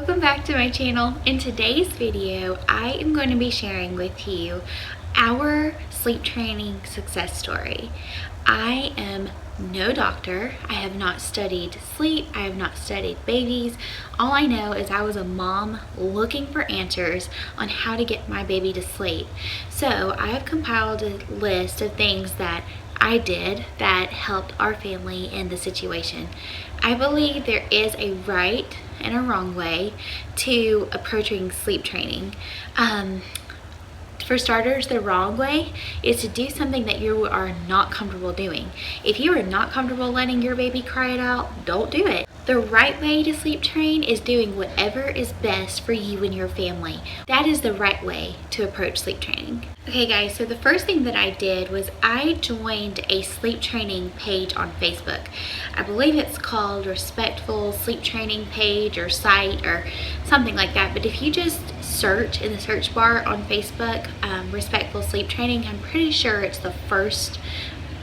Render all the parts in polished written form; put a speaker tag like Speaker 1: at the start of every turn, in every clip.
Speaker 1: Welcome back to my channel. In today's video, I am going to be sharing with you our sleep training success story. I am no doctor. I have not studied sleep. I have not studied babies. All I know is I was a mom looking for answers on how to get my baby to sleep. So I have compiled a list of things that I did that helped our family in the situation. I believe there is a right and a wrong way to approaching sleep training. For starters, the wrong way is to do something that you are not comfortable doing. If you are not comfortable letting your baby cry it out, don't do it. The right way to sleep train is doing whatever is best for you and your family. That is the right way to approach sleep training. Okay guys, so the first thing that I did was I joined a sleep training page on Facebook. I believe it's called Respectful Sleep Training page or site or something like that. But if you just search in the search bar on Facebook, Respectful Sleep Training, I'm pretty sure it's the first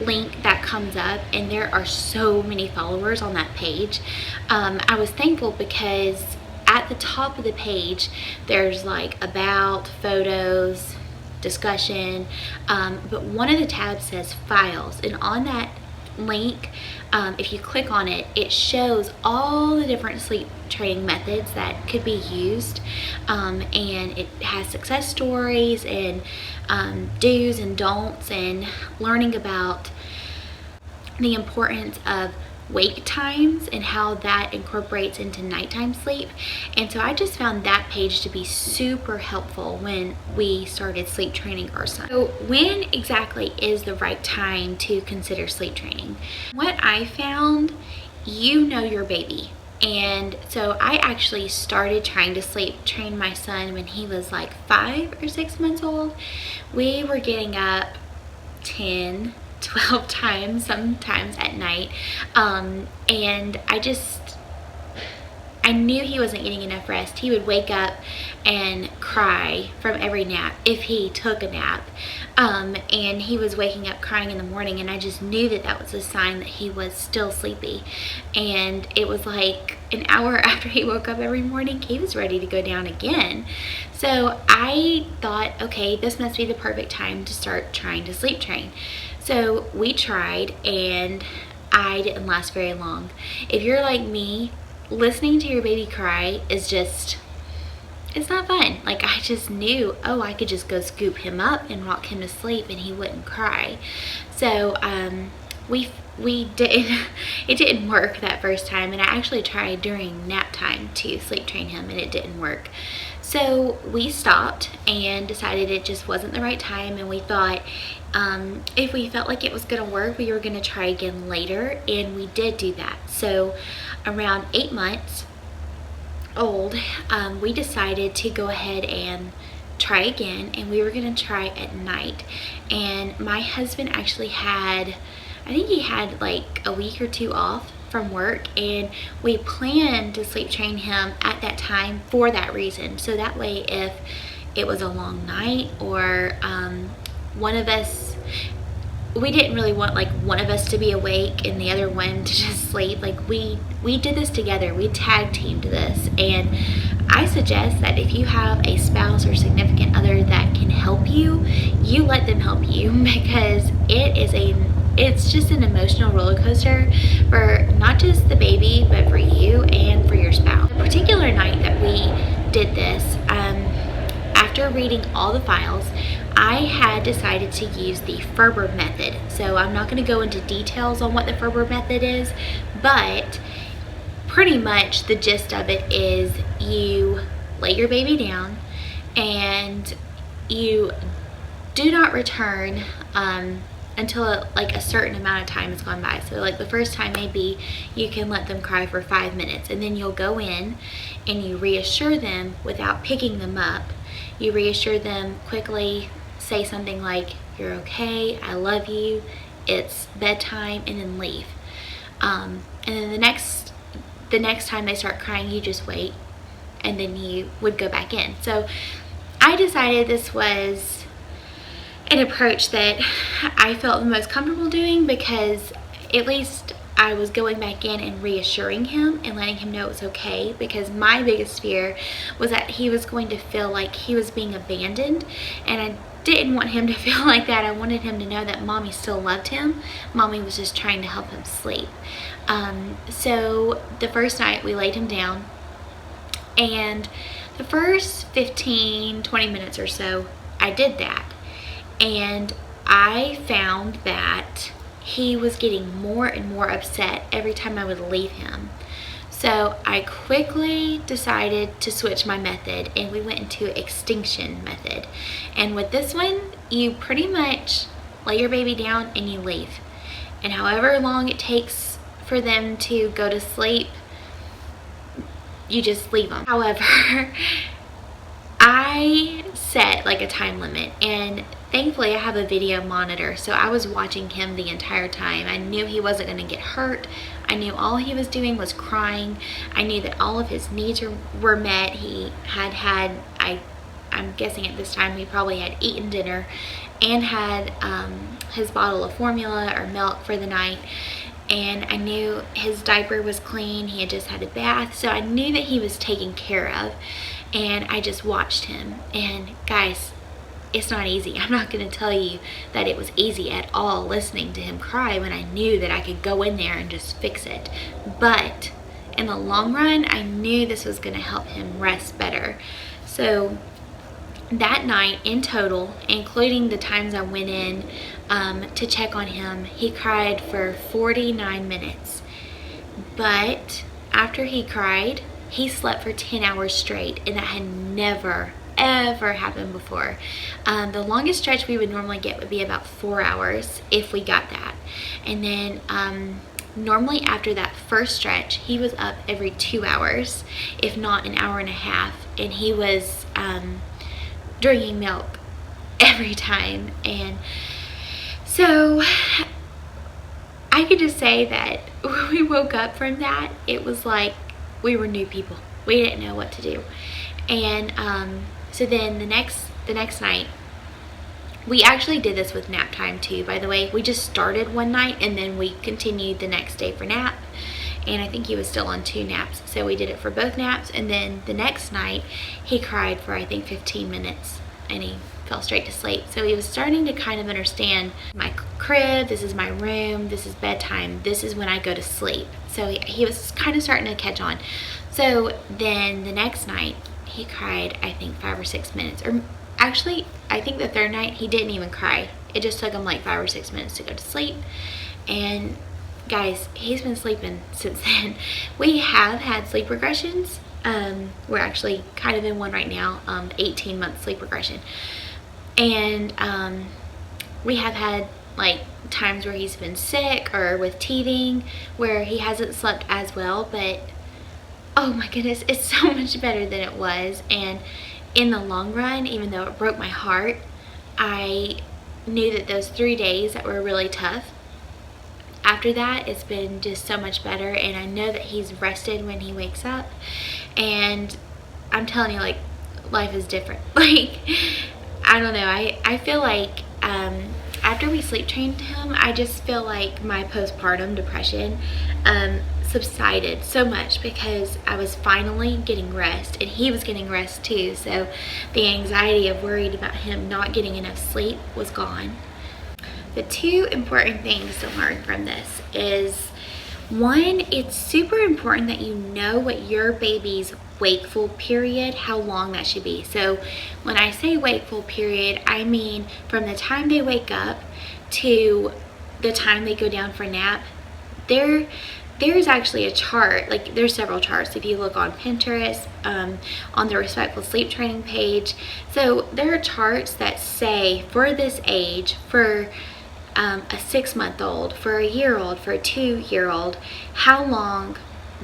Speaker 1: link that comes up, and there are so many followers on that page. I was thankful because at the top of the page there's like about, photos, discussion, but one of the tabs says files, and on that link, if you click on it, it shows all the different sleep training methods that could be used, and it has success stories and do's and don'ts, and learning about the importance of wake times and how that incorporates into nighttime sleep. And so I just found that page to be super helpful when we started sleep training our son. So when exactly is the right time to consider sleep training? What I found, you know your baby. And so I actually started trying to sleep train my son when he was like 5 or 6 months old. We were getting up 10, 12 times sometimes at night, and I knew he wasn't getting enough rest. He would wake up and cry from every nap if he took a nap, and he was waking up crying in the morning, and I just knew that that was a sign that he was still sleepy. And it was like an hour after he woke up every morning, he was ready to go down again. So I thought, okay, this must be the perfect time to start trying to sleep train. So we tried, and I didn't last very long. If you're like me, listening to your baby cry is just, it's not fun. Like, I just knew, oh, I could just go scoop him up and rock him to sleep and he wouldn't cry. So we did, it didn't work that first time, and I actually tried during nap time to sleep train him, and it didn't work. So we stopped and decided it just wasn't the right time, and we thought if we felt like it was gonna work, we were gonna try again later, and we did do that. So around 8 months old, we decided to go ahead and try again, and we were gonna try at night. And my husband actually had, I think he had like a week or 2 off from work, and we planned to sleep train him at that time for that reason. So that way, if it was a long night or one of us, we didn't really want like one of us to be awake and the other one to just sleep. Like we did this together. We tag teamed this, and I suggest that if you have a spouse or significant other that can help you, you let them help you, because it's just an emotional roller coaster for not just the baby, but for you and for your spouse. The particular night that we did this, after reading all the files, I had decided to use the Ferber Method. So I'm not going to go into details on what the Ferber Method is, but pretty much the gist of it is you lay your baby down and you do not return until like a certain amount of time has gone by. So like the first time, maybe you can let them cry for 5 minutes, and then you'll go in and you reassure them without picking them up. You reassure them quickly, say something like, "You're okay, I love you, it's bedtime," and then leave. And then the next time they start crying, you just wait, and then you would go back in. So I decided this was an approach that I felt the most comfortable doing, because at least I was going back in and reassuring him and letting him know it was okay, because my biggest fear was that he was going to feel like he was being abandoned, and I didn't want him to feel like that. I wanted him to know that mommy still loved him. Mommy was just trying to help him sleep. So the first night we laid him down, and the first 15-20 minutes or so I did that, and I found that he was getting more and more upset every time I would leave him. So I quickly decided to switch my method, and we went into Extinction Method. And with this one, you pretty much lay your baby down and you leave. And however long it takes for them to go to sleep, you just leave them. However, I set like a time limit, and thankfully I have a video monitor, so I was watching him the entire time. I knew he wasn't going to get hurt. I knew all he was doing was crying. I knew that all of his needs were met. He had I'm guessing at this time he probably had eaten dinner and had his bottle of formula or milk for the night. And I knew his diaper was clean. He had just had a bath, so I knew that he was taken care of. And I just watched him. And guys, it's not easy. I'm not going to tell you that it was easy at all listening to him cry when I knew that I could go in there and just fix it. But in the long run, I knew this was going to help him rest better. So that night in total, including the times I went in to check on him, he cried for 49 minutes. But after he cried, he slept for 10 hours straight, and that had never ever happened before. The longest stretch we would normally get would be about 4 hours if we got that. And then normally after that first stretch, he was up every 2 hours, if not an hour and a half, and he was drinking milk every time. And so I could just say that when we woke up from that, it was like we were new people. We didn't know what to do. And so then the next night, we actually did this with nap time too, by the way. We just started one night and then we continued the next day for nap. And I think he was still on 2 naps, so we did it for both naps. And then the next night, he cried for I think 15 minutes and he fell straight to sleep. So he was starting to kind of understand my crib, this is my room, this is bedtime, this is when I go to sleep. So he was kind of starting to catch on. So then the next night, he cried I think 5 or 6 minutes, or actually I think the third night he didn't even cry. It just took him like 5 or 6 minutes to go to sleep. And guys, he's been sleeping since then. We have had sleep regressions. We're actually kind of in one right now, 18-month sleep regression. And we have had like times where he's been sick or with teething where he hasn't slept as well, but oh my goodness, it's so much better than it was. And in the long run, even though it broke my heart, I knew that those 3 days that were really tough, after that it's been just so much better. And I know that he's rested when he wakes up, and I'm telling you, like, life is different. Like, I don't know, I feel like after we sleep trained him, I just feel like my postpartum depression subsided so much, because I was finally getting rest and he was getting rest too. So the anxiety of worried about him not getting enough sleep was gone. The 2 important things to learn from this is, one, it's super important that you know what your baby's wakeful period, how long that should be. So when I say wakeful period, I mean from the time they wake up to the time they go down for nap. There's actually a chart, like there's several charts if you look on Pinterest, on the Respectful Sleep Training page. So there are charts that say for this age, for a 6-month-old, for a year-old, for a 2-year-old, how long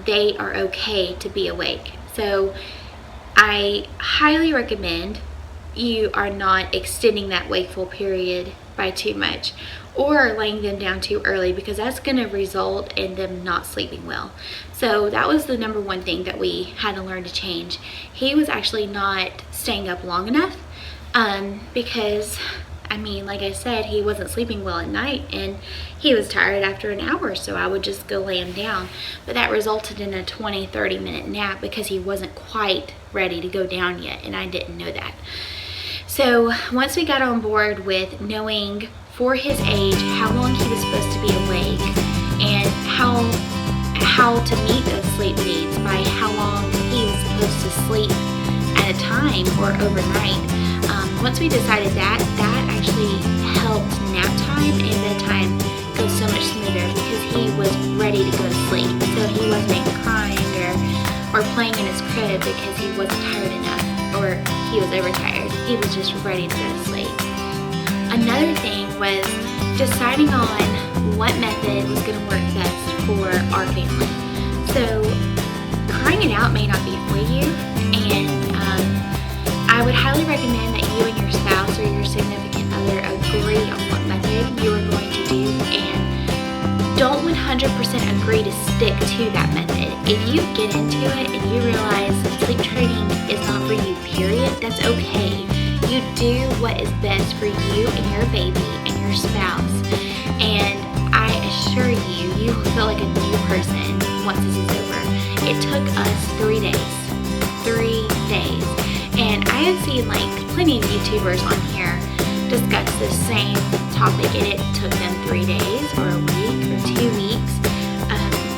Speaker 1: they are okay to be awake. So I highly recommend you are not extending that wakeful period by too much or laying them down too early, because that's going to result in them not sleeping well. So that was the number 1 thing that we had to learn to change. He was actually not staying up long enough because I mean, like I said, he wasn't sleeping well at night, and he was tired after an hour, so I would just go lay him down. But that resulted in a 20-30 minute nap because he wasn't quite ready to go down yet, and I didn't know that. So once we got on board with knowing for his age how long he was supposed to be awake and how to meet those sleep needs by how long he was supposed to sleep at a time or overnight, once we decided that actually helped nap time and bedtime go so much smoother because he was ready to go to sleep. So he wasn't crying or playing in his crib because he wasn't tired enough or he was overtired. He was just ready to go to sleep. Another thing was deciding on what method was going to work best for our family. So crying it out may not be for you, and I would highly recommend that you and your spouse or your significant other agree on what method you are going to do, and don't 100% agree to stick to that method. If you get into it and you realize sleep training is not for you, period, that's okay. You do what is best for you and your baby and your spouse, and I assure you, you will feel like a new person once this is over. It took us 3 days. 3 days. And I have seen like plenty of YouTubers on here discuss the same topic, and it took them 3 days or a week or 2 weeks.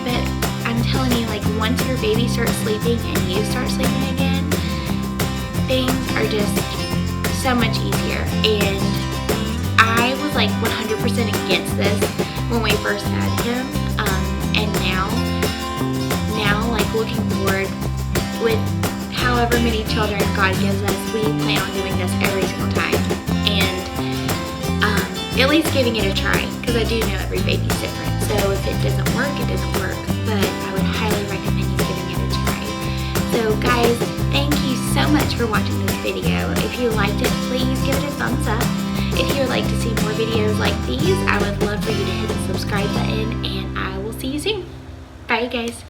Speaker 1: But I'm telling you, like, once your baby starts sleeping and you start sleeping again, things are just so much easier. And I was like 100% against this when we first had him, and now like looking forward with however many children God gives us, we plan on doing this every single time, and at least giving it a try, because I do know every baby's different. So if it doesn't work, it doesn't work, but I would highly recommend you giving it a try. So guys, thank you so much for watching this video. If you liked it, please give it a thumbs up. If you would like to see more videos like these, I would love for you to hit the subscribe button, and I will see you soon. Bye guys.